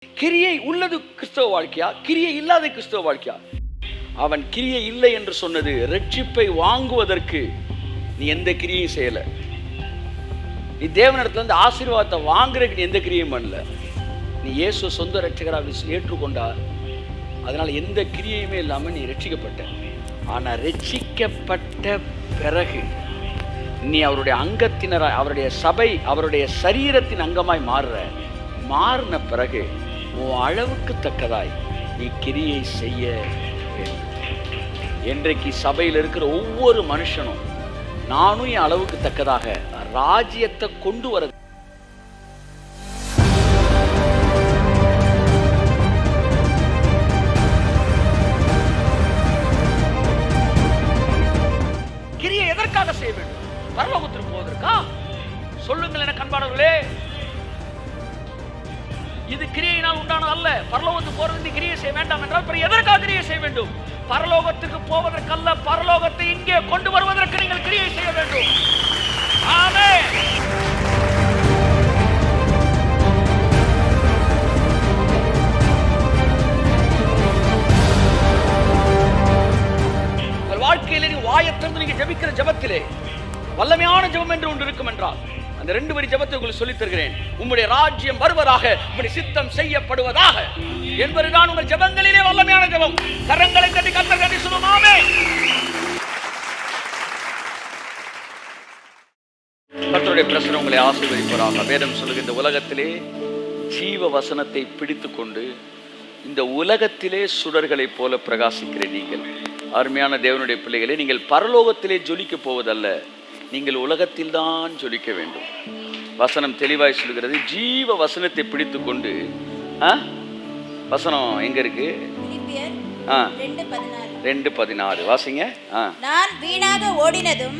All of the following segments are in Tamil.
கிரியை உள்ளது கிறிஸ்தவ வாழ்க்கையா, கிரியை இல்லாத கிறிஸ்தவ வாழ்க்கையா? அவன் கிரியை இல்லை என்று சொன்னது ரட்சிப்பை வாங்குவதற்கு நீ எந்த கிரியையும் செய்யல. நீ தேவனிடத்துல இருந்து ஆசீர்வாதத்தை வாங்குறதுக்கு நீ எந்த கிரியையும் பண்ணல. நீ இயேசு சொந்த ரட்சகராக ஏற்றுக்கொண்டா, அதனால எந்த கிரியையுமே இல்லாமல் நீ ரட்சிக்கப்பட்ட. ஆனால் ரட்சிக்கப்பட்ட பிறகு நீ அவருடைய அங்கத்தினராய், அவருடைய சபை, அவருடைய சரீரத்தின் அங்கமாய் மாறின பிறகு உன் அளவுக்கு தக்கதாய் நீ கிரியை செய்ய வேண்டும். இன்றைக்கு சபையில் இருக்கிற ஒவ்வொரு மனுஷனும் நானும் என் அளவுக்கு தக்கதாக ராஜ்யத்தை கொண்டு வர கிரியை எதற்காக செய்ய வேண்டும்? பரலோகத்திற்கு போவதற்கா? சொல்லுங்கள் என கண்பானவர்களே, இது கிரியையினால் உண்டானது அல்ல. பரலோகத்துக்கு போறது கிரியை செய்ய வேண்டாம் என்றால் பிறகு எதற்காக கிரியை செய்ய வேண்டும்? பரலோகத்துக்கு போவதற்கல்ல, பரலோகத்தை இங்கே கொண்டு வருவதற்கு நீங்கள் கிரியை செய்ய வேண்டும். ஆமென். உங்கள் வாழ்க்கையிலே நீ வாயத்திலிருந்து நீங்க ஜெபிக்கிற ஜெபத்திலே வல்லமையான ஜெபம் என்று ஒன்று இருக்கும் என்றால் அந்த 2 வரி ஜெபத்தை உங்களுக்கு சொல்லித் தருகிறேன். உம்முடைய ராஜ்யம் வருவதாக, உம்முடைய சித்தம் செய்யப்படுவதாக என்பதுதான் உங்கள் ஜெபங்களிலே வல்லமையான ஜெபம். கரங்களை தட்டி கர்த்தர் நன்றி சொல்லுவோம். ஆமென். கர்த்தருடைய பிரசன்னம் உங்களை ஆசீர்வதிப்பதாக. வேதம் சொல்லுகிற இந்த உலகத்திலே ஜீவ வசனத்தை பிடித்துக்கொண்டு இந்த உலகத்திலே சுடர்களைப் போல பிரகாசிக்கிற நீங்கள் அருமையான தேவனுடைய பிள்ளைகளே, நீங்கள் பரலோகத்திலே ஜொலிக்க போவதல்ல, நீங்கள் உலகத்தில் தான் ஜொலிக்க வேண்டும். வசனம் தெளிவாய் சொல்கிறது. ஜீவ வசனத்தை பிடித்து கொண்டு, வசனம் எங்க இருக்கு? 2:14 வாசிங்க. நான் வீணாக ஓடினதும்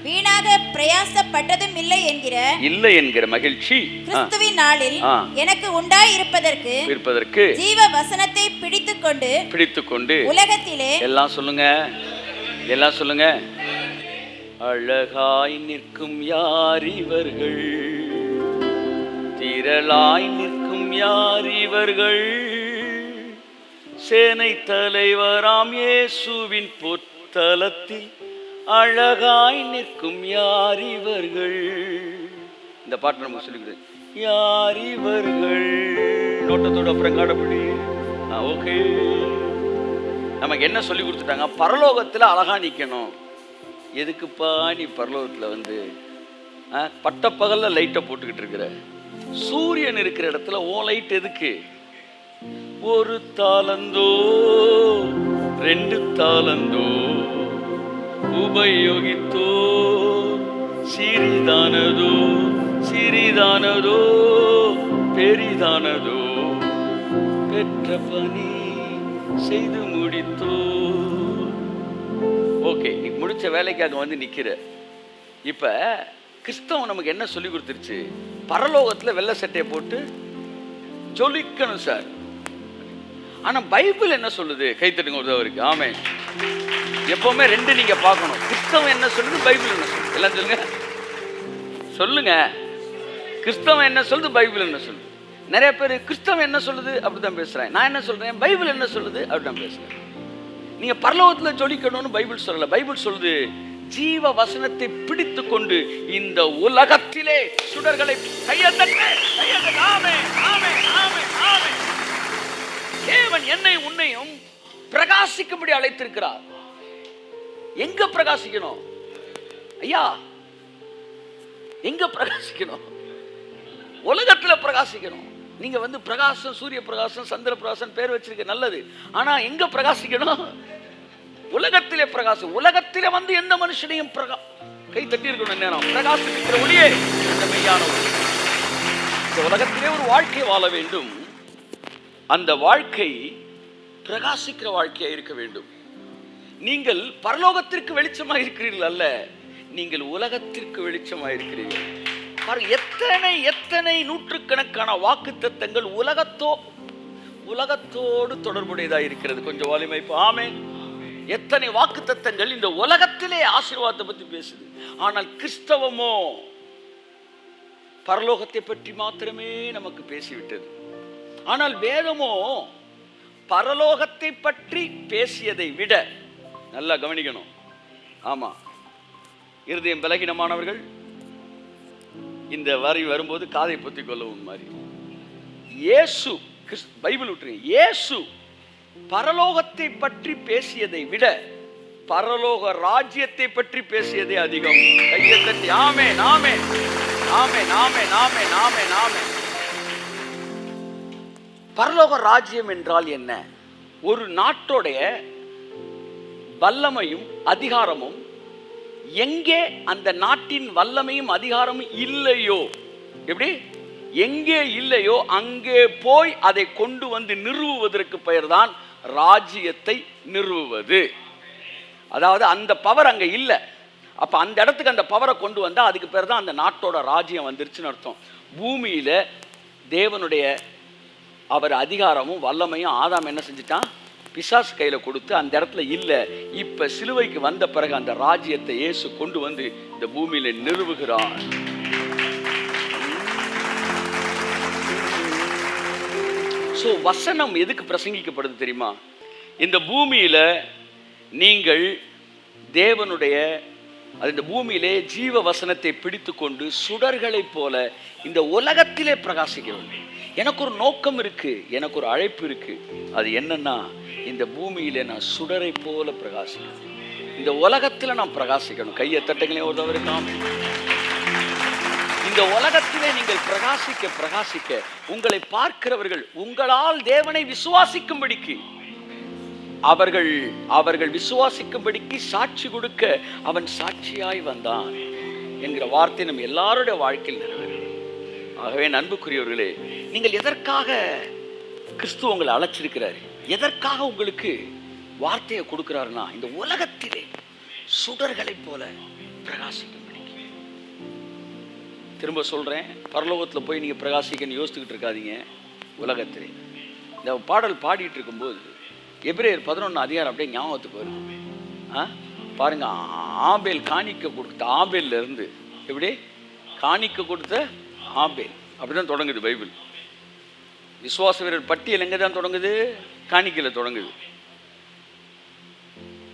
வீணாக பிரயாசப்பட்டதும் இல்லை என்கிற மகிழ்ச்சி கிறிஸ்துவின் நாளில் எனக்கு உண்டாய் இருப்பதற்கு ஜீவ வசனத்தை பிடித்துக்கொண்டு உலகத்திலே எல்லாம் சொல்லுங்க அழகாய் நிற்கும் யார் இவர்கள், திரளாய் நிற்கும் யார் இவர்கள், சேனை தலைவராம் இயேசுவின் பொற்தலத்தில் அழகாய் நிற்கும் யார் இவர்கள். இந்த பாட்டு நமக்கு சொல்லிக்கிறேன். யார் இவர்கள் நோட்டத்தோட அப்புறம் காடப்படி. ஓகே, நமக்கு என்ன சொல்லி கொடுத்துட்டாங்க? பரலோகத்தில் அழகா நிற்கணும். எதுக்குப்பா நீ பரலோகத்தில் பட்டப்பகல்ல லைட்டை போட்டுக்கிட்டு இருக்கிற? சூரியன் இருக்கிற இடத்துல ஓ லைட் எதுக்கு? 1 தாலந்தோ 2 தாலந்தோ உபயோகித்தோ சிறிதானதோ பெரிதானதோ பெற்ற பணி செய்து முடித்தோ. ஓகே, நீ முடிச்ச வேலைக்காக வந்து நிக்கிற. இப்ப கிறிஸ்தவம் நமக்கு என்ன சொல்லி கொடுத்துருச்சு? பரலோகத்துல வெள்ளை சட்டையை போட்டு ஜொலிக்கணும் சார். ஆனா பைபிள் என்ன சொல்லுது? கைத்தட்டுங்க ஒருத்தவருக்கு. ஆமென். எப்பவுமே 2 நீங்க பார்க்கணும். கிறிஸ்தவம் என்ன சொல்லுது, பைபிள் என்ன சொல்லுது? எல்லாம் சொல்லுங்க. கிறிஸ்தவம் என்ன சொல்லுது, பைபிள் என்ன சொல்லுது? நிறைய பேர் கிறிஸ்தவம் என்ன சொல்லுது அப்படிதான் பேசுறேன். நான் என்ன சொல்றேன், பைபிள் என்ன சொல்லுது அப்படிதான் பேசுறேன். நீங்க பரலோகத்துல ஜொலிக்கணும்னு பைபிள் சொல்லல. பைபிள் சொல்லுது ஜீவ வசனத்தை பிடித்து கொண்டு இந்த உலகத்திலே சுடர்களை தேவன் என்னை உன்னையும் பிரகாசிக்கும்படி அழைத்திருக்கிறார். எங்க பிரகாசிக்கணும் ஐயா? எங்க பிரகாசிக்கணும்? உலகத்துல பிரகாசிக்கணும். நீங்க பிரகாசம், சூரிய பிரகாசம், சந்திர பிரகாசம் பேர் வச்சிருக்க, நல்லது. ஆனா எங்க பிரகாசிக்கணும்? உலகத்திலே பிரகாசம். உலகத்திலே எந்த மனுஷனையும் கை தட்டி இருக்கணும். நேரம் பிரகாசிக்கிற ஒளியே இந்த மெய்யான ஒளி. இந்த உலகத்திலே ஒரு வாழ்க்கையை வாழ வேண்டும். அந்த வாழ்க்கை பிரகாசிக்கிற வாழ்க்கையா இருக்க வேண்டும். நீங்கள் பரலோகத்திற்கு வெளிச்சமா இருக்கிறீர்கள் அல்ல, நீங்கள் உலகத்திற்கு வெளிச்சமா இருக்கிறீர்கள். எத்தனை நூற்றுக்கணக்கான வாக்குத்தத்தங்கள் உலகத்தோடு தொடர்புடையதாக இருக்கிறது. கொஞ்சம் வலிமைப்பு. ஆமென். எத்தனை வாக்குத்தத்தங்கள் இந்த உலகத்திலே ஆசீர்வாதத்தை பற்றி பேசுது. ஆனால் கிறிஸ்தவமோ பரலோகத்தை பற்றி மாத்திரமே நமக்கு பேசிவிட்டது. ஆனால் வேதமோ பரலோகத்தை பற்றி பேசியதை விட, நல்லா கவனிக்கணும், ஆமா, இருதயம் பலகீனமானவர்கள் இந்த வரி வரும்போது காதை பொத்திக் கொள்ளவும் மாதிரி, இயேசு பைபிள் விட்டுருங்க, இயேசு பரலோகத்தை பற்றி பேசியதை விட பரலோக ராஜ்யத்தை பற்றி பேசியதே அதிகம். கையை தட்டி ஆமென், ஆமென், ஆமென், ஆமென், ஆமென், ஆமென், ஆமென். பரலோக ராஜ்யம் என்றால் என்ன? ஒரு நாட்டோடைய வல்லமையும் அதிகாரமும் எங்கே அந்த நாட்டின் வல்லமையும் அதிகாரமும் இல்லையோ, எப்படி எங்கே இல்லையோ அங்கே போய் அதை கொண்டு வந்து நிறுவுவதற்கு பெயர்தான் ராஜ்யத்தை நிறுவுவது. அதாவது அந்த பவர் அங்கே இல்லை, அப்போ அந்த இடத்துக்கு அந்த பவரை கொண்டு வந்தால் அதுக்கு பேர் தான் அந்த நாட்டோட ராஜ்யம் வந்துருச்சுன்னு அர்த்தம். பூமியில் தேவனுடைய அவர் அதிகாரமும் வல்லமையும் ஆதாம் என்ன செஞ்சிட்டான்? பிசாசு கையில் கொடுத்து அந்த இடத்துல இல்லை. இப்போ சிலுவைக்கு வந்த பிறகு அந்த ராஜ்யத்தை இயேசு கொண்டு வந்து இந்த பூமியில் நிறுவுகிறார். ஸோ வசனம் எதுக்கு பிரசங்கிக்கப்படுது தெரியுமா? இந்த பூமியில் நீங்கள் தேவனுடைய இந்த பூமியிலே ஜீவ வசனத்தை பிடித்து கொண்டு சுடர்களைப் போல இந்த உலகத்திலே பிரகாசிக்க வேண்டும். எனக்கு ஒரு நோக்கம் இருக்கு, எனக்கு ஒரு அழைப்பு இருக்கு. அது என்னன்னா, இந்த பூமியிலே நான் சுடரை போல பிரகாசிக்கணும், இந்த உலகத்தில் நான் பிரகாசிக்கணும். கையை தட்டுங்களே ஒருவருக்காம். இந்த உலகத்திலே நீங்கள் பிரகாசிக்க பிரகாசிக்க உங்களை பார்க்கிறவர்கள் உங்களால் தேவனை விசுவாசிக்கும்படிக்கு, அவர்கள் விசுவாசிக்கும்படிக்கு சாட்சி கொடுக்க அவன் சாட்சியாய் வந்தான் என்கிற வார்த்தை நம்ம எல்லாருடைய வாழ்க்கையில் நிறைவேறும். ஆகவே அன்புக்குரியவர்களே, நீங்கள் எதற்காக கிறிஸ்து உங்களை அழைச்சிருக்கிறார், எதற்காக உங்களுக்கு வார்த்தையை கொடுக்கிறாருன்னா, இந்த உலகத்திலே சுடர்களைப் போல பிரகாசிக்கும்படிக்கு. திரும்ப சொல்றேன், பரலோகத்தில் போய் நீங்க பிரகாசிக்கன்னு யோசிச்சுக்கிட்டு இருக்காதீங்க. உலகத்திலே இந்த பாடல் பாடிட்டு இருக்கும்போது எபிரேயர் 11 அதிகாரம் அப்படியே ஞாபகத்துக்கு வரும். பாருங்க, ஆபேல் காணிக்க கொடுத்த ஆபேல்ல இருந்து, எப்படி காணிக்க கொடுத்த ஆபேல், அப்படிதான் தொடங்குது பைபிள். விசுவாச வீரர் பட்டியல் எங்க தான் தொடங்குது? காணிக்கையில தொடங்குது.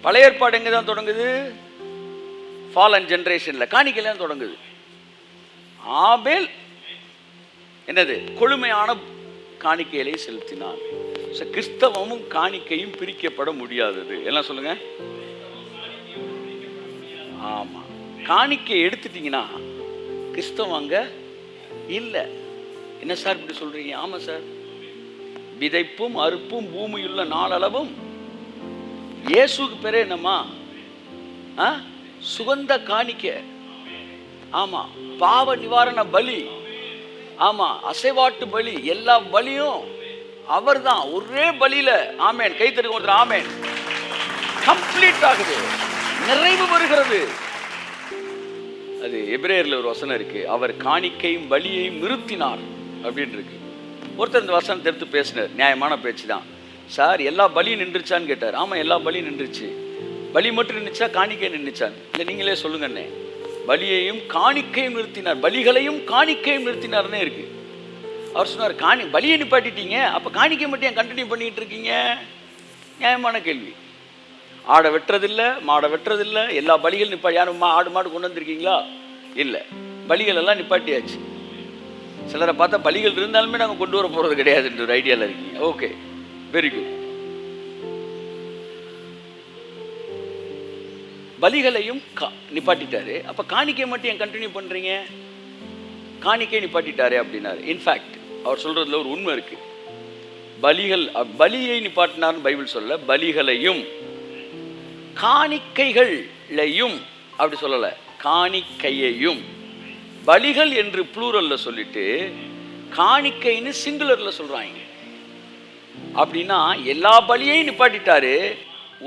பழைய ஏற்பாடு எங்க தான் தொடங்குது? ஃபாலன் ஜெனரேஷன்ல காணிக்கையில தான் தொடங்குது. ஆபேல் என்னது? கொழுமையான காணிக்கைகளை செலுத்தினான். கிறிஸ்தவமும் காணிக்கையும் பிரிக்கப்பட முடியாதது. எல்லாம் சொல்லுங்க. ஆமா, காணிக்கை எடுத்துட்டீங்கன்னா கிறிஸ்தவம் அங்க இல்லை. என்ன சார் இப்படி சொல்றீங்க? ஆமா சார், விதைப்பும் அறுப்பும் பூமியுள்ள நாளளவும் இயேசுக்கு பேரே என்னம்மா? சுகந்த காணிக்கை. ஆமா, பாவ நிவாரண பலி. ஆமா, அசைவாட்டு பலி. எல்லா பலியும் அவர் தான், ஒரே பலியில. ஆமேன், கை தட்டு கொடுத்து ஆமேன். கம்ப்ளீட் ஆகுது, நிறைவு வருகிறது. அது எபிரேயர்ல ஒரு வசனம் இருக்கு, அவர் காணிக்கையும் பலியையும் நிறுத்தினார் அப்படின்னு இருக்கு. ஒருத்தர் இந்த வசனத்தை எடுத்து பேசினார், நியாயமான பேச்சு தான். சார் எல்லா பலியும் நின்றுச்சான்னு கேட்டார். ஆமா, எல்லா பலியும் நின்றுச்சு. பலி மட்டும் நின்றுச்சா, காணிக்கை நின்றுச்சான்? இல்லை, நீங்களே சொல்லுங்கண்ணே. பலியையும் காணிக்கையும் நிறுத்தினார், பலிகளையும் காணிக்கையும் நிறுத்தினார்னே இருக்கு. அவர் சொன்னார், பலியை நிப்பாட்டிட்டீங்க, அப்ப காணிக்கை மட்டும் ஏன் கண்டினியூ பண்ணிட்டு இருக்கீங்க? நியாயமான கேள்வி. ஆடை வெட்டுறதில்லை, மாடை வெட்டுறதில்லை, எல்லா பலிகள் நிப்பாட்டி. யாரும் ஆடு மாடு கொண்டு வந்திருக்கீங்களா? இல்லை, பலிகள் எல்லாம் நிப்பாட்டியாச்சு. சிலரை பார்த்தா பலிகள் இருந்தாலுமே நாங்கள் கொண்டு வர போறது கிடையாதுன்ற ஒரு ஐடியாவில் இருக்கீங்க. Okay, very good. பலிகளையும் நிப்பாட்டிட்டாரு, அப்ப காணிக்கை மட்டும் ஏன் கண்டினியூ பண்றீங்க? காணிக்கை நிப்பாட்டிட்டாரு அப்படின்னாரு. இன்ஃபேக்ட் அவர் சொல்றதுல ஒரு உண்மை இருக்கு. பலியை நிப்பாட்டினார்னு பைபிள் சொல்ல, பலிகளையும் காணிக்கைகளையும் அப்படி சொல்லல, காணிக்கையையும். பலிகள் என்று ப்ளூரல்ல சொல்லிட்டு காணிக்கைன்னு சிங்குலர்ல சொல்றாங்க. அப்படின்னா எல்லா பலியையும் நிப்பாட்டிட்டாரு,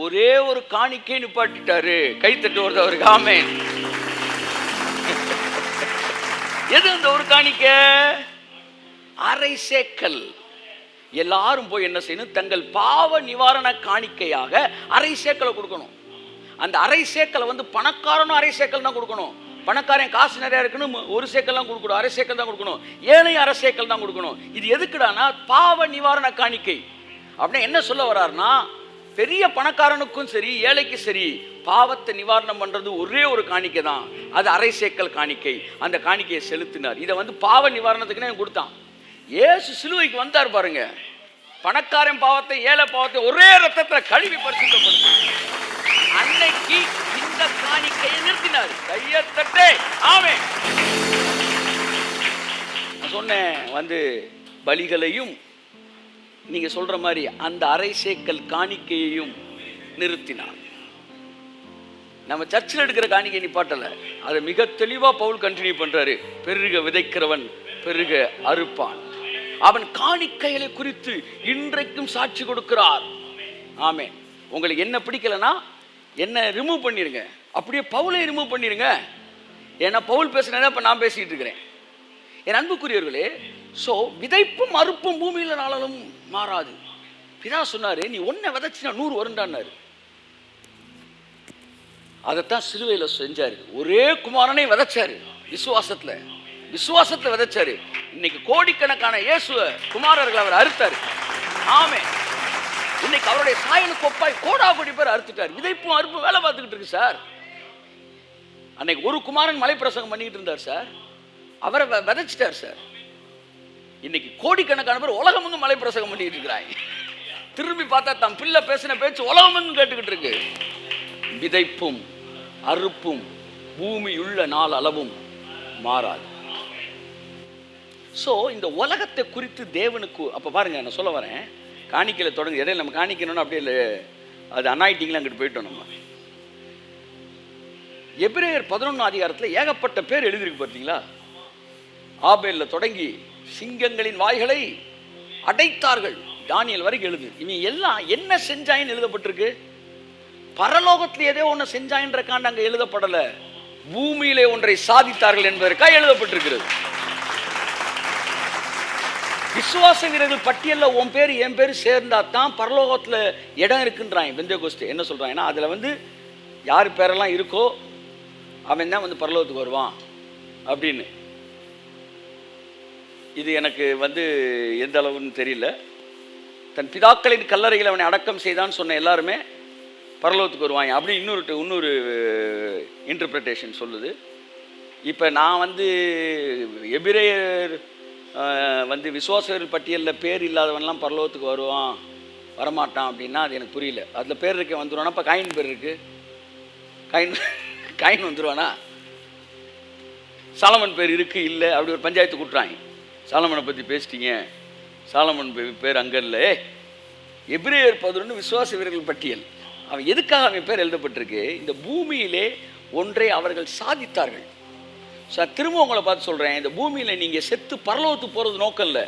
ஒரே ஒரு காணிக்கை நிப்பாட்டிட்டாரு. கைத்தட்டு வருது அவருக்கு. ஆமென். எது அந்த ஒரு காணிக்கை? அரை சேக்கல். எல்லாரும் போய் என்ன செய்யணும்? தங்கள் பாவ நிவாரண காணிக்கையாக அரை சேக்கலை கொடுக்கணும். அந்த அரை சேக்கலை பணக்காரனும் அரை சேக்கல் தான் கொடுக்கணும், பணக்காரன் காசு நிறையா இருக்குன்னு ஒரு சேக்கல் தான் கொடுக்கணும், அரை சேக்கல் தான் கொடுக்கணும், ஏழை அரை சேக்கல் தான் கொடுக்கணும். இது எதுக்குடானா பாவ நிவாரண காணிக்கை. அப்படின்னா என்ன சொல்ல வர்றாருன்னா, பெரிய பணக்காரனுக்கும் சரி ஏழைக்கும் சரி பாவத்தை நிவாரணம் பண்றது ஒரே ஒரு காணிக்கை தான், அது அரை சேக்கல் காணிக்கை. அந்த காணிக்கையை செலுத்தினார். இதை வந்து பாவ நிவாரணத்துக்குன்னு கொடுத்தான். இயேசு சிலுவைக்கு வந்தார் பாருங்க, பணக்காரன் பாவத்தை ஏழை பாவத்தை ஒரே ரத்தத்துல கழுவி பரிசுத்தப்படுத்து. அன்னைக்கு இந்த காணிக்கையை நிறுத்தினார். கையத்தட்டே ஆமென். நான் சொன்னேன் வந்து பலிகளையும் நீங்க சொல்ற மாதிரி அந்த அரை சேக்கல் காணிக்கையையும் நிறுத்தினார். நம்ம சர்ச்சில் எடுக்கிற காணிக்கை நிப்பாட்டல, அதை மிக தெளிவா பவுல் கண்டினியூ பண்றாரு. பெருக விதைக்கிறவன் பெருக அறுப்பான். அவன் காணிக்கைகளை குறித்து இன்றைக்கும் சாட்சி கொடுக்கிறார். ஆமென். உங்களுக்கு என்ன பிடிக்கலன்னா என்ன ரிமூவ் பண்ணிருங்க, அப்படியே பவுலை ரிமூவ் பண்ணிருங்க. ஏன்னா பவுல் பேசுனதை இப்ப நான் பேசிட்டு இருக்கிறேன். என் அன்புக்குரியவர்களே, சோ விதைப்பும் அறுப்பும் பூமியில நாளும் மாறாது. பிதா சொன்னாரு, நீ ஒன்ன விதைச்சினா 100 வருண்டான்னாரு. அதைத்தான் சிலுவையில செஞ்சாரு. ஒரே குமாரனை விதைச்சாரு, விசுவாசத்துல விதைச்சாரு. இன்னைக்கு கோடிக்கணக்கான இயேசுவ குமாரர்கள் அவர் அறுத்தாரு. ஆமென். இன்னைக்கு அவருடைய சாயலுக்கு ஒப்பாய் கோடி பேர் அறுத்துட்டார். விதைப்பும் அறுப்பும் வேலை பார்த்துக்கிட்டு இருக்கு சார். அன்னைக்கு ஒரு குமாரன் மலை பிரசங்கம் பண்ணிட்டு இருந்தார் சார், அவரை விதைச்சிட்டார் சார். இன்னைக்கு கோடிக்கணக்கான பேர் உலகமெங்கும் மலை பிரசங்கம் பண்ணிட்டு இருக்கிறாங்க. திரும்பி பார்த்தா தம் பிள்ளை பேசின பேச்சு உலகமெங்கும் கேட்டுக்கிட்டு இருக்கு. விதைப்பும் அறுப்பும் பூமியுள்ள நாள் அளவும் மாறாது. ஸோ இந்த உலகத்தை குறித்து தேவனுக்கு அப்போ பாருங்க, நான் சொல்ல வரேன், காணிக்கையில் தொடங்கு இடையில நம்ம காணிக்கணும்னு அப்படியே இல்லை, அது அனாயிட்டிங்கில் அங்கிட்டு போயிட்டோம். நம்ம எபிரேயர் 11 அதிகாரத்தில் ஏகப்பட்ட பேர் எழுதியிருக்கு பார்த்தீங்களா. ஆபேலில் தொடங்கி சிங்கங்களின் வாய்களை அடைத்தார்கள், தானியல் வரைக்கும் எழுது. இவன் எல்லாம் என்ன செஞ்சாயின்னு எழுதப்பட்டிருக்கு. பரலோகத்தில் ஏதோ ஒன்று செஞ்சாயின்றக்காண்டு அங்கே எழுதப்படலை, பூமியிலே ஒன்றை சாதித்தார்கள் என்பதற்காக எழுதப்பட்டிருக்கிறது. விசுவாச வீரர்கள் பட்டியலில் உன் பேர் என் பேர் சேர்ந்தா தான் பரலோகத்தில் இடம் இருக்குன்றாங்க பெந்தேகோஸ்தே. என்ன சொல்கிறாங்கன்னா, அதில் வந்து யார் பேரெல்லாம் இருக்கோ அவன் தான் வந்து பரலோகத்துக்கு வருவான் அப்படின்னு. இது எனக்கு வந்து எந்த அளவுன்னு தெரியல. தன் பிதாக்களின் கல்லறையில் அவனை அடக்கம் செய்தான்னு சொன்ன எல்லாருமே பரலோகத்துக்கு வருவாங்க அப்படி இன்னொரு இன்டர்பிரிட்டேஷன் சொல்லுது. இப்போ நான் வந்து எபிரேயர் வந்து விசுவாசர்கள் பட்டியலில் பேர் இல்லாதவன்லாம் பரலோகத்துக்கு வருவான் வரமாட்டான் அப்படின்னா அது எனக்கு புரியல. அதில் பேர் இருக்க வந்துடுவானா? இப்போ காயின் பேர் இருக்கு, காயின் வந்துடுவானா? சாலமன் பேர் இருக்கு இல்லை அப்படி ஒரு பஞ்சாயத்து கூட்டுறாங்க. சாலமனை பற்றி பேசிட்டீங்க, சாலமன் பேர் அங்கே இல்லை. எபிரேயர் 11 விசுவாச வீரர்கள் பட்டியல். அவன் எதுக்காக அவன் பேர் எழுதப்பட்டிருக்கு? இந்த பூமியிலே ஒன்றை அவர்கள் சாதித்தார்கள். சார் திரும்ப உங்களை பார்த்து சொல்கிறேன், இந்த பூமியில் நீங்கள் செத்து பரலோகத்துக்கு போகிறது நோக்கம் இல்லை.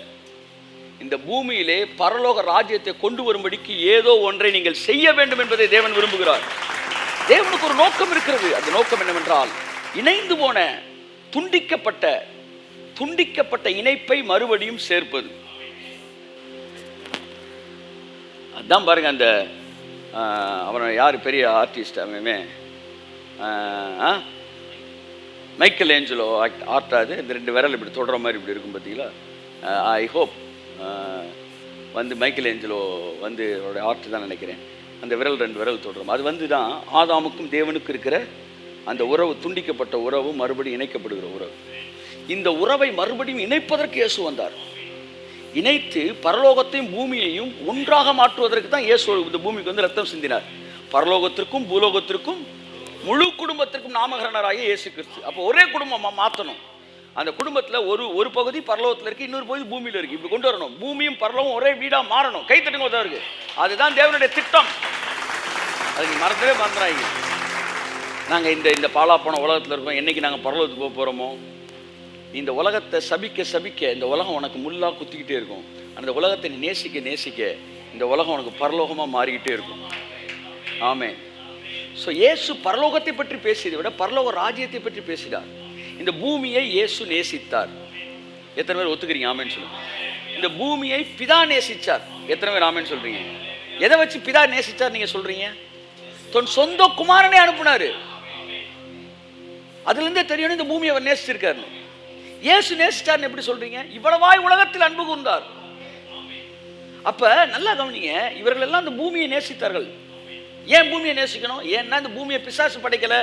இந்த பூமியிலே பரலோக ராஜ்யத்தை கொண்டு வரும்படிக்கு ஏதோ ஒன்றை நீங்கள் செய்ய வேண்டும் என்பதை தேவன் விரும்புகிறார். தேவனுக்கு ஒரு நோக்கம் இருக்கிறது. அந்த நோக்கம் என்னவென்றால், இணைந்து போன துண்டிக்கப்பட்ட இணைப்பை மறுபடியும் சேர்ப்பது. அதான் பாருங்க, அந்த அவனை யார் பெரிய ஆர்டிஸ்ட் அவன் மைக்கேல் ஏஞ்சலோ ஆர்ட்டாது. இந்த 2 விரல் இப்படி தொடர மாதிரி இப்படி இருக்கும் பார்த்தீங்களா. ஐ ஹோப் வந்து மைக்கேல் ஏஞ்சலோ வந்து அவருடைய ஆர்ட் தான் நினைக்கிறேன். அந்த விரல் 2 விரல் தொடரும். அது வந்து தான் ஆதாமுக்கும் தேவனுக்கும் இருக்கிற அந்த உறவு, துண்டிக்கப்பட்ட உறவு மறுபடியும் இணைக்கப்படுகிற உறவு. இந்த உறவை மறுபடியும் இணைப்பதற்கு இயேசு வந்தார். இணைத்து பரலோகத்தையும் பூமியையும் ஒன்றாக மாற்றுவதற்கு தான் இயேசு இந்த பூமிக்கு வந்து ரத்தம் சிந்தினார். பரலோகத்திற்கும் பூலோகத்திற்கும் முழு குடும்பத்திற்கும் நாமகரணராகிய இயேசு கிறிஸ்து. அப்போ ஒரே குடும்பமாக மாற்றணும். அந்த குடும்பத்தில் ஒரு பகுதி பரலோகத்தில் இருக்குது, இன்னொரு பகுதி பூமியில் இருக்குது. இப்படி கொண்டு வரணும். பூமியும் பரலோகம் ஒரே வீடாக மாறணும். கைத்தட்டுங்க தான் இருக்குது. அதுதான் தேவனுடைய திட்டம். அது நீ மறந்துடவே மறந்துடாங்க. நாங்கள் இந்த பாலாப்போன உலகத்தில் இருக்கோம். என்றைக்கு நாங்கள் பரலோகத்துக்கு போக போகிறோமோ, இந்த உலகத்தை சபிக்க இந்த உலகம் உனக்கு முள்ளாக குத்திக்கிட்டே இருக்கும். அந்த உலகத்தை நீ நேசிக்க இந்த உலகம் உனக்கு பரலோகமாக மாறிக்கிட்டே இருக்கும். ஆமென். ஸோ இயேசு பரலோகத்தை பற்றி பேசியதை விட பரலோக ராஜ்யத்தை பற்றி பேசினார். இந்த பூமியை இயேசு நேசித்தார். எத்தனை பேர் ஒத்துக்கிறீங்க? ஆமென்னு சொல்லுங்க. இந்த பூமியை பிதா நேசித்தார். எத்தனை பேர் ஆமென்னு சொல்றீங்க? எதை வச்சு பிதா நேசித்தார் நீங்க சொல்றீங்க? தன் சொந்த குமாரனை அனுப்புனாரு. அதுல இருந்தே தெரியணும் இந்த பூமியை அவர் நேசிச்சிருக்காரு. இயேசு நேசிச்சார்னு எப்படி சொல்றீங்க? இவ்வளவாய் உலகத்தில் அன்பு கூர்ந்தார். அப்ப நல்லா கவனிங்க, இவர்கள் எல்லாம் இந்த பூமியை நேசித்தார்கள். ஏன் பூமியை நேசிக்கணும்? ஏன்னா இந்த பூமியை பிசாசு படைக்கல,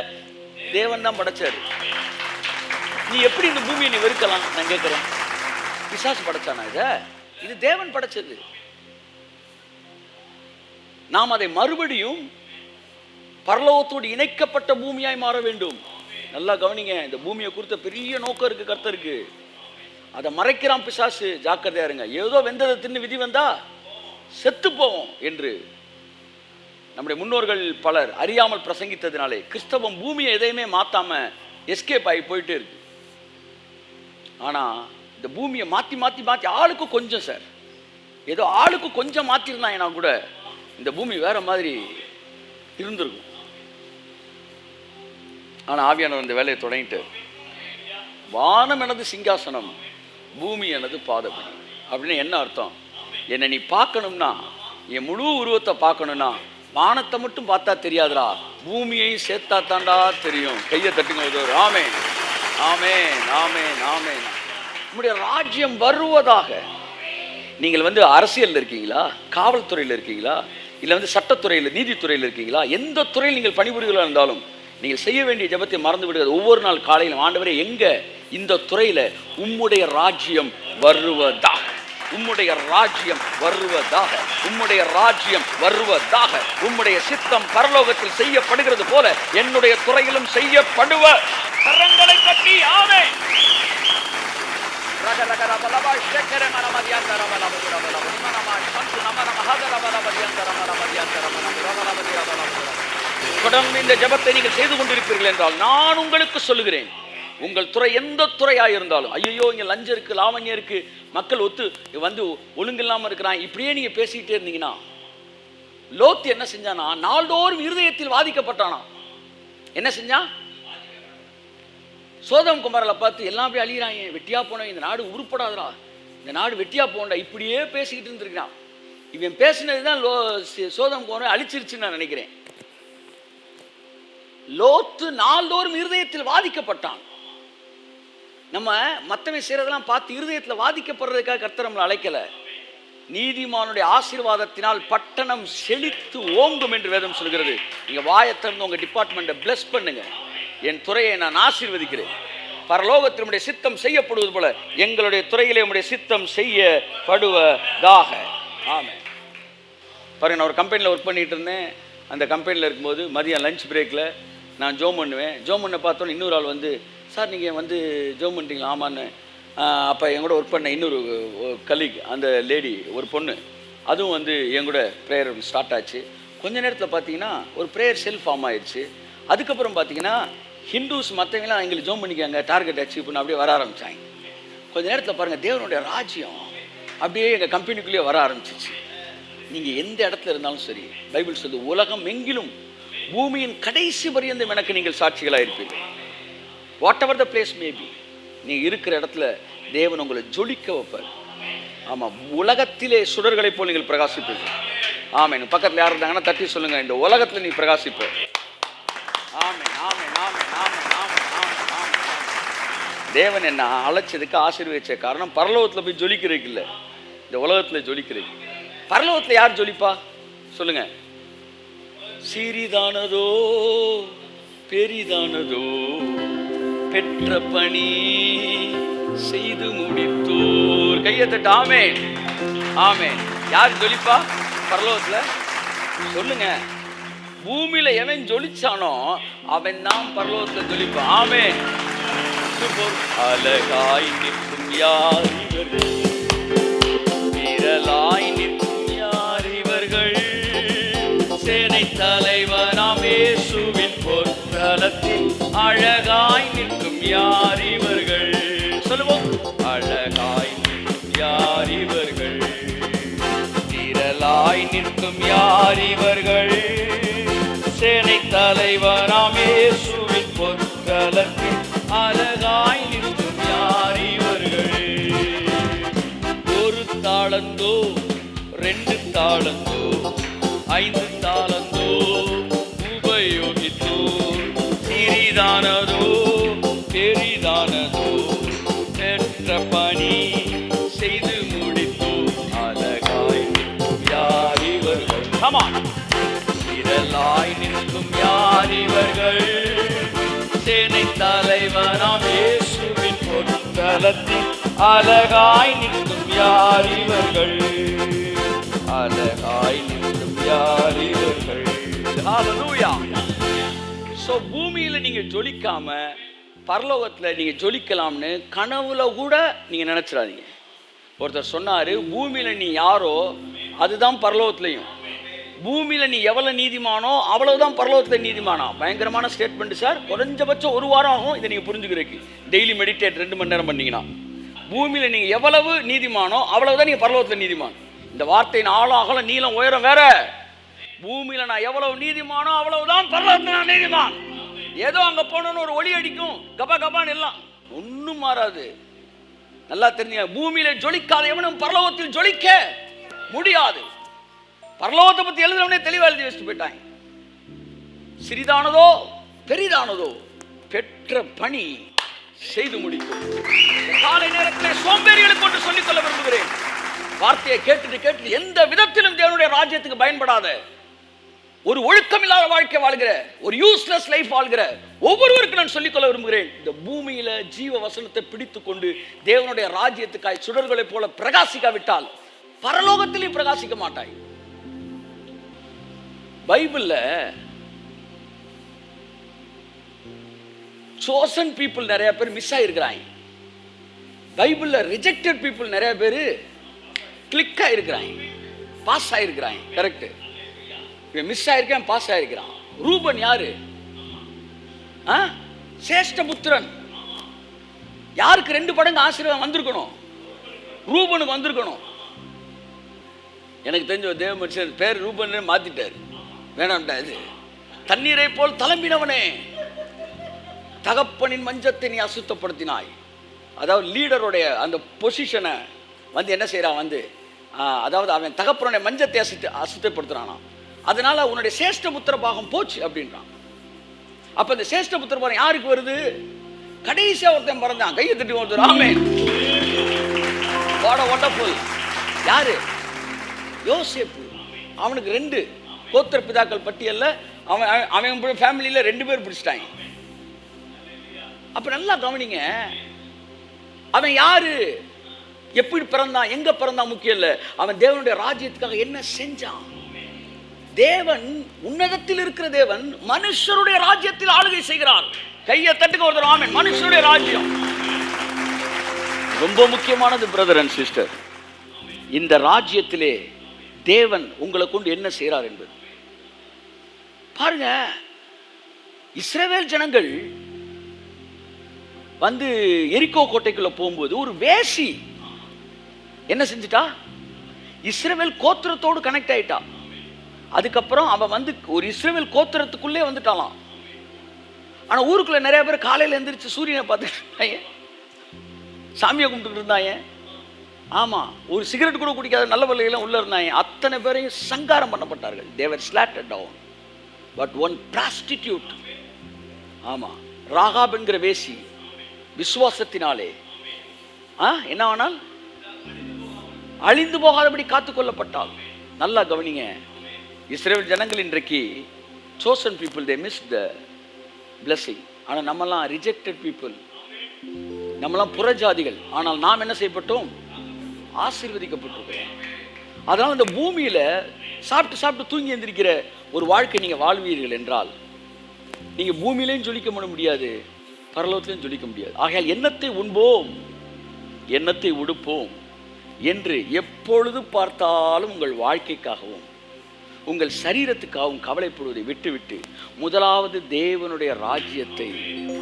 தேவன் தான் படைச்சாரு. நீ எப்படி இந்த பூமியை நீ வெறுக்கலாம்? நான் கேட்கிறேன், பிசாசு படைச்சானா? இது தேவன் படைச்சது. நாம் அதை மறுபடியும் பரலோகத்தோடு இணைக்கப்பட்ட பூமியாய் மாற வேண்டும். நல்லா கவனிங்க, இந்த பூமியை குறித்த பெரிய நோக்கம் இருக்கு கர்த்தருக்கு. அதை மறைக்கிறான் பிசாசு. ஜாக்கிரதையா இருங்க. ஏதோ வெந்ததை தின்னு விதி வந்தா செத்து போவோம் என்று நம்முடைய முன்னோர்கள் பலர் அறியாமல் பிரசங்கித்ததினாலே கிறிஸ்தவம் பூமியை எதையுமே மாத்தாம எஸ்கேப் ஆகி போயிட்டே இருக்கு. ஆனா இந்த பூமியை மாத்தி மாத்தி மாத்தி ஆளுக்கு கொஞ்சம் சார், ஏதோ ஆளுக்கு கொஞ்சம் மாத்திருந்தாங்கன்னா கூட இந்த பூமி வேற மாதிரி இருந்திருக்கும். ஆனா ஆவியானவர் இந்த வேலையை தொடங்கிட்டு, வானம் எனது சிங்காசனம், பூமி எனது பாதபடி. அப்படின்னு என்ன அர்த்தம்? என்னை நீ பார்க்கணும்னா, என் முழு உருவத்தை பார்க்கணும்னா வானத்தை மட்டும் பார்த்தா தெரியாதுடா, பூமியையும் சேர்த்தா தாண்டா தெரியும். கையை தட்டுங்க. ஆமென், ஆமென், ஆமென், ஆமென். நம்முடைய ராஜ்யம் வருவதாக. நீங்கள் அரசியலில் இருக்கீங்களா, காவல்துறையில் இருக்கீங்களா, இல்லை சட்டத்துறையில், நீதித்துறையில் இருக்கீங்களா, எந்த துறையில் நீங்கள் பணிபுரிகளா இருந்தாலும் நீங்கள் செய்ய வேண்டிய ஜெபத்தை மறந்து விடுகிறது. ஒவ்வொரு நாள் காலையில், ஆண்டவரே எங்க இந்த துறையில் உம்முடைய ராஜ்யம் வருவதாக, உம்முடைய ராஜ்யம் வருவதாக, உம்முடைய ராஜ்யம் வருவதாக, உம்முடைய சித்தம் பரலோகத்தில் செய்யப்படுகிறது போல என்னுடைய துறையிலும் செய்யப்படுவ. கரங்களை கட்டி ஆமென். தொடர்ந்து இந்த ஜெபத்தை நீங்கள் செய்து கொண்டிருப்பீர்கள் என்றால் நான் உங்களுக்கு சொல்லுகிறேன், உங்கள் துறை எந்த துறையாக இருந்தாலும், ஐயோ இங்கே லஞ்சம் இருக்கு, லாவண்யம் இருக்கு, மக்கள் ஒழுங்கு இல்லாமல் இருக்கிறான், இப்படியே நீங்க பேசிக்கிட்டே இருந்தீங்கன்னா, லோத்து என்ன செஞ்சானா, நாள்தோறும் இருதயத்தில் வாதிக்கப்பட்டானா. என்ன செஞ்சான்? சோதம் குமாரலை பார்த்து எல்லாம் போய் அழிகிறாங்க, வெட்டியா போன இந்த நாடு உருப்படாதரா, இந்த நாடு வெட்டியா போண்டா, இப்படியே பேசிக்கிட்டு இருந்திருக்கான். இவன் பேசினதுதான் சோதம் குமாரனை அழிச்சிருச்சுன்னு நான் நினைக்கிறேன். லோத்து நாள்தோறும் இருதயத்தில் வாதிக்கப்பட்டான். நம்ம மற்றவன் செய்யறதெல்லாம் பார்த்து இருதயத்தில் வாதிக்கப்படுறதுக்காக கர்த்தர் நம்மளை அழைக்கல. நீதிமானுடைய ஆசீர்வாதத்தினால் பட்டணம் செழித்து ஓங்கும் என்று வேதம் சொல்கிறது. நீங்க வாயை திறந்து உங்க டிபார்ட்மெண்ட்டை பிளஸ் பண்ணுங்க. என் துறையை நான் ஆசீர்வதிக்கிறேன். பரலோகத்தில் உம்முடைய சித்தம் செய்யப்படுவது போல எங்களுடைய துறையிலே உம்முடைய சித்தம் செய்யப்படுவதாக. ஆமென். பாருங்க, நான் ஒரு கம்பெனியில் ஒர்க் பண்ணிட்டு இருந்தேன். அந்த கம்பெனியில் இருக்கும்போது மதியம் லஞ்ச் பிரேக்கில் நான் ஜோம் பண்ணுவேன். ஜோம் பண்ண பார்த்தோன்னே இன்னொரு ஆள் சார் நீங்கள் ஜோம் பண்ணுறீங்களா? ஆமான்னு. அப்போ என் கூட ஒர்க் பண்ண இன்னொரு கலீக், அந்த லேடி, ஒரு பொண்ணு, அதுவும் என் கூட ப்ரேயர் ஸ்டார்ட் ஆச்சு. கொஞ்ச நேரத்தில் பார்த்தீங்கன்னா ஒரு ப்ரேயர் செல் ஃபார்ம் ஆயிடுச்சு. அதுக்கப்புறம் பார்த்தீங்கன்னா ஹிந்துஸ் மற்றவங்களாம் எங்களுக்கு ஜோம் பண்ணிக்காங்க, டார்கெட் அச்சீவ் பண்ண அப்படியே வர ஆரம்பித்தாங்க. கொஞ்ச நேரத்தில் பாருங்கள், தேவனுடைய ராஜ்யம் அப்படியே எங்கள் கம்பெனிக்குள்ளேயே வர ஆரம்பிச்சிச்சு. நீங்கள் எந்த இடத்துல இருந்தாலும் சரி, பைபிள் சொல்லுது, உலகம் எங்கிலும் பூமியின் கடைசி பரியந்தம் எனக்கு நீங்கள் சாட்சிகளாக இருப்பீர்கள். What ever the place maybe, நீங்கள் இருக்கிற இடத்துல தேவன் உங்களை ஜொலிக்க வைப்பார். ஆமாம், உலகத்திலே சுடர்களை போல் நீங்கள் பிரகாசிப்பீர்கள். ஆமென். பக்கத்தில் யார் இருந்தாங்கன்னா தட்டி சொல்லுங்க, இந்த உலகத்தில் நீ பிரகாசிப்ப. ஆமென், ஆமென், ஆமென், ஆமென், ஆமென், ஆமென், ஆமென். தேவன் என்ன அழைச்சதுக்கு ஆசீர்வதிச்ச காரணம் பரலோகத்தில் போய் ஜொலிக்கிறதுக்கு இல்லை, இந்த உலகத்தில் ஜொலிக்கிறதுக்கு. பரலோகத்தில் யார் ஜொலிப்பா சொல்லுங்க? சிறிதானதோ பெரிதானதோ பெற்ற பணி செய்து முடித்தோர். கையை தட்டு. ஆமென், ஆமென். யார் ஜொலிப்பா பரலோகத்தில் சொல்லுங்க? பூமியில எவன் ஜொலிச்சானோ அவன் தான் பரலோகத்தில் ஜொலிப்பான். ஆமென். அழகாய் நிற்கும் யார் இவர்கள், விரலாய் நிற்கும் யார் இவர்கள், சேனை தலைவனாம் இயேசுவின் பொற்களத்தில் அழகாய் நிற்கும் யார் இவர்கள். சொல்லுவோம், அழகாய் நிற்கும் யார் இவர்கள், விரலாய் நிற்கும் யார் இவர்கள், சேனை தலைவனாம் இயேசுவின் பொற்களத்தில் அழகாய் நிற்கும் யார் இவர்கள். ஒரு தாளந்தோ 2 தாளந்தோ 5 தாளந்தோ உபயோகித்தோ, சிறிதானதோ கமான். விரலாய் நிற்கும் யார் இவர்கள்? சேனை தலைவனாம் இயேசுவின் பொற்களத்தில் அழகாய் நிற்கும் யார் இவர்கள்? அழகாய் நிற்கும் யார் இவர்கள்? ஹல்லேலூயா. சோ பூமியில நீங்க ஜொலிக்காம பரலோகத்துல நீங்க ஜொலிக்கலாம்னு கனவுல கூட நீங்க நினைச்சிடாதீங்க. ஒருத்தர் சொன்னாரு, பூமியில நீ யாரோ அதுதான் பரலோகத்திலையும், பூமியில நீ எவ்வளவு நீதிமானோ அவ்வளவுதான் பரலோகத்துல நீதிமானா. பயங்கரமான ஸ்டேட்மெண்ட் சார். குறைஞ்சபட்சம் ஒரு வாரம் ஆகும் இதை நீங்க புரிஞ்சுக்கிறதுக்கு. டெய்லி மெடிடேட் 2 மணி நேரம் பண்ணீங்கன்னா பூமியில நீங்க எவ்வளவு நீதிமானோ அவ்வளவுதான் நீங்க பரலோகத்துல நீதிமான். இந்த வார்த்தையின் ஆழம் அகலம் நீளம் உயரம் வேற. பூமியில நான் எவ்வளவு நீதிமானோ அவ்வளவுதான் பரலோகத்துல நான் நீதிமான். ஏதோ அங்க போனோன்னு ஒரு ஒளி அடிக்கும், கபா கபான்னு எல்லாம் ஒன்னும் மாறாது. நல்லா தெரிஞ்ச, பூமியில ஜொலிக்காத எவனும் பரலோகத்தில் ஜொலிக்க முடியாது. பரலோகத்தை பத்தி எழுதுறவனே தெளிவா எழுதி வச்சுட்டு போயிட்டாங்க. சிறிதானதோ பெரிதானதோ பெற்ற பணி செய்து முடிக்கும். காலை நேரத்தில் சோம்பேறிகளுக்கு ஒன்று சொல்லிக் கொள்ள விரும்புகிறேன். வார்த்தையை கேட்டுட்டு எந்த விதத்திலும் தேவனுடைய ராஜ்யத்துக்கு பயன்படாத, ஒரு ஒழுக்கம் இல்லாத வாழ்க்கை வாழ்கிற, ஒரு யூஸ்லெஸ் லைஃப் வாழ்கிற ஒவ்வொருவருக்கும் நான் சொல்லிக்கொள்ள விரும்புகிறேன், இந்த பூமியில ஜீவ வசனத்தை பிடித்துக் கொண்டு தேவனுடைய ராஜ்யத்துக்காய் சுடர்களை போல பிரகாசிக்காவிட்டால் பரலோகத்திலேயும் பிரகாசிக்க மாட்டாய். பைபிள்ல chosen people நிறைய பேர் மிஸ் ஆயிருக்கிறாங்க. பைபிள்ல ரிஜெக்டட் பீப்புள் நிறைய பேர் கிளிக் ஆயிருக்கிறாங்க, பாஸ் ஆயிருக்கிறாங்க. கரெக்ட். இவன் மிஸ் ஆயிருக்கான், பாஸ் ஆயிருக்கிறான். ரூபன் யாரு? சேஷ்டபுத்திரன். யாருக்கு 2 மடங்கு ஆசீர்வாதம் வந்திருக்கணும்? ரூபனுக்கு வந்திருக்கணும். எனக்கு தெரிஞ்ச தேவ மனுஷன் பேர் ரூபன் மாத்திட்டாரு, வேணாம்டா. இது தண்ணீரை போல் தளம்பினவனே, தகப்பனின் மஞ்சத்தை நீ அசுத்தப்படுத்தினாய். அதாவது லீடருடைய அந்த பொசிஷனை வந்து என்ன செய்யறான், வந்து அதாவது அவன் தகப்பனுடைய மஞ்சத்தை அசுத்தப்படுத்துறானா, அதனால உன்னுடைய சேஷ்டபுத்திர பாகம் போச்சு அப்படின்றான். அப்ப இந்த சேஷ்டபுத்திர பாகம் யாருக்கு வருது? கடைசியா ஒருத்தன் பிறந்தான், கையை தட்டி ஒருத்தர். ஆமென். What a wonderful. யாரு? யோசேப்பு. அவனுக்கு 2 கோத்திர பிதாக்கள் பட்டியல்ல அவன் ஃபேமிலியில 2 பேர் பிடிச்சிட்டாங்க. அப்ப நல்லா கவனிங்க, அவன் யாரு, எப்படி பிறந்தான், எங்க பிறந்தான் முக்கியம் இல்ல, அவன் தேவனுடைய ராஜ்யத்துக்காக என்ன செஞ்சான். தேவன் உன்னதத்தில் இருக்கிற தேவன் மனுஷருடைய ராஜ்யத்தில் ஆளுகை செய்கிறார். கையை தட்டுக்க ஒருத்தர். ஆமென். மனுஷருடைய ராஜ்யம் ரொம்ப முக்கியமானது பிரதர் அண்ட் சிஸ்டர். இந்த ராஜ்யத்திலே தேவன் உங்களை கொண்டு என்ன செய்கிறார் என்பது பாருங்க. இஸ்ரவேல் ஜனங்கள் வந்து எரிகோ கோட்டைக்குள்ள போகும்போது ஒரு வேசி என்ன செஞ்சிட்டா, இஸ்ரவேல் கோத்திரத்தோடு கனெக்ட் ஆயிட்டா. அதுக்கப்புறம் அவன் வந்து ஒரு இஸ்ரவேல் கோத்திரத்துக்குள்ளே வந்துட்டாலாம். ஆனா ஊருக்குள்ள நிறைய பேர் காலையில எந்திரிச்சு சூரியனை பார்த்துட்டு சாமியை கும்பிட்டு இருந்தாங்க. ஆமா, ஒரு சிகரெட் கூட குடிக்காத நல்ல பிள்ளைகளும் உள்ள இருந்தாங்க. அத்தனை பேரையும் சங்காரம் பண்ணப்பட்டார்கள். they were slaughtered down. but one prostitute, ஆமா, ராகாப் என்கிற வேசி விசுவாசத்தினாலே என்ன ஆனால் அழிந்து போகாதபடி காத்துக்கொள்ளப்பட்டால். நல்லா கவனிங்க, இஸ்ரவேல் ஜனங்கள் இன்றைக்கு chosen people, they missed the blessing. ஆனால் நம்மெல்லாம் rejected people, நம்மெல்லாம் புறஜாதிகள். ஆனால் நாம் என்ன செய்யப்பட்டோம்? ஆசீர்வதிக்கப்பட்டிருக்கிறோம். அதனால் இந்த பூமியில சாப்பிட்டு சாப்பிட்டு தூங்கி எந்திரிக்கிற ஒரு வாழ்க்கை நீங்க வாழ்வீர்கள் என்றால் நீங்க பூமியிலையும் ஜொலிக்க முடியாது, பரலோகத்திலையும் ஜொலிக்க முடியாது. ஆகையால் எண்ணத்தை உண்போம், எண்ணத்தை உடுப்போம் என்று எப்பொழுது பார்த்தாலும் உங்கள் வாழ்க்கைக்காகவும் உங்கள் சரீரத்துக்காகவும் கவலைப்படுவதை விட்டுவிட்டு முதலாவது தேவனுடைய ராஜ்யத்தை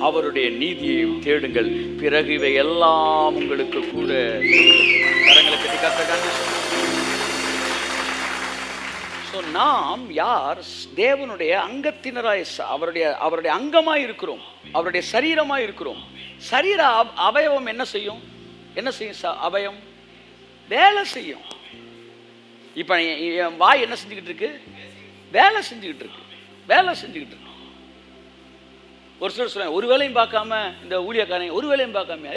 அவருடைய நீதியையும் தேடுங்கள், பிறகு இவை எல்லாம் உங்களுக்கு கூட. நாம் யார்? தேவனுடைய அங்கத்தினராய், அவருடைய அங்கமாய் இருக்கிறோம், அவருடைய சரீரமாய் இருக்கிறோம். சரீர அவயவம் என்ன செய்யும்? என்ன செய்யும்? அவயம் வேலை செய்யும். இப்ப என் வாய் என்ன செஞ்சுக்கிட்டு இருக்கு? வேலை செஞ்சுக்கிட்டு இருக்கு. ஒரு சிலர் சொல்ல, ஒரு வேலையும் பார்க்காம இந்த ஊழியக்காரங்க ஒரு வேலையும் பார்க்காம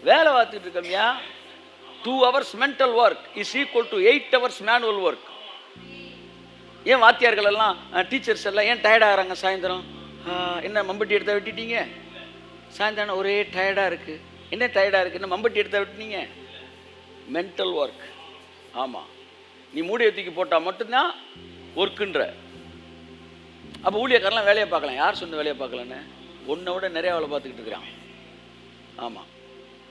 வேலை பார்த்துட்டு இருக்கமியா. 2 hours mental work is equal to 8 hours manual work. ஏன் வாத்தியார்கள் எல்லாம் டீச்சர்ஸ் எல்லாம் ஏன் டயர்டாகிறாங்க சாயந்தரம்? என்ன மம்பட்டி எடுத்தா வெட்டிட்டீங்க? சாயந்தரம் ஒரே டயர்டாக இருக்குது. என்ன டயர்டாக இருக்குது? என்ன மம்பட்டி எடுத்தா வெட்டினீங்க? Mental work. ஆமாம், நீ மூடியை தூக்கி போட்டால் மட்டும்தான் ஒர்க்குன்ற. அப்போ ஊழியக்காரெலாம் வேலையை பார்க்கலாம். யார் சொன்ன வேலையை பார்க்கலன்னு? ஒன்றை விட நிறையா வேலை பார்த்துக்கிட்டு இருக்கிறான். ஆமாம்,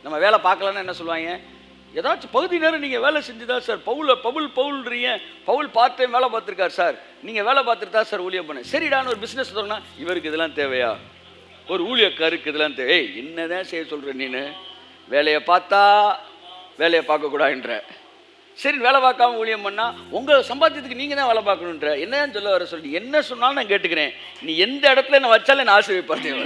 நம்ம வேலை பார்க்கலன்னு என்ன சொல்லுவாங்க? ஏதாச்சும் பகுதி நேரம் நீங்கள் வேலை செஞ்சுதான் சார். பவுல்றீங்க, பவுல் பார்ட் டைம் வேலை பார்த்துருக்கார் சார், நீங்கள் வேலை பார்த்துட்டு தான் சார் ஊழியம் பண்ண. சரிடான்னு ஒரு பிஸ்னஸ் தொடங்கினா இவருக்கு இதெல்லாம் தேவையா? ஒரு ஊழியக்காருக்கு இதெல்லாம் தேவை. என்னதான் செய்ய சொல்கிற நீனு? வேலையை பார்த்தா வேலையை பார்க்கக்கூடாதுன்ற. சரி, வேலை பார்க்காம ஊழியம் பண்ணால் உங்கள் சம்பாத்தியத்துக்கு நீங்கள் தான் வேலை பார்க்கணுன்ற. என்னதான் சொல்ல வர சொல்லி என்ன சொன்னாலும் நான் கேட்டுக்கிறேன். நீ எந்த இடத்துல நான் வச்சாலும் நான் ஆசை வைப்பேன்.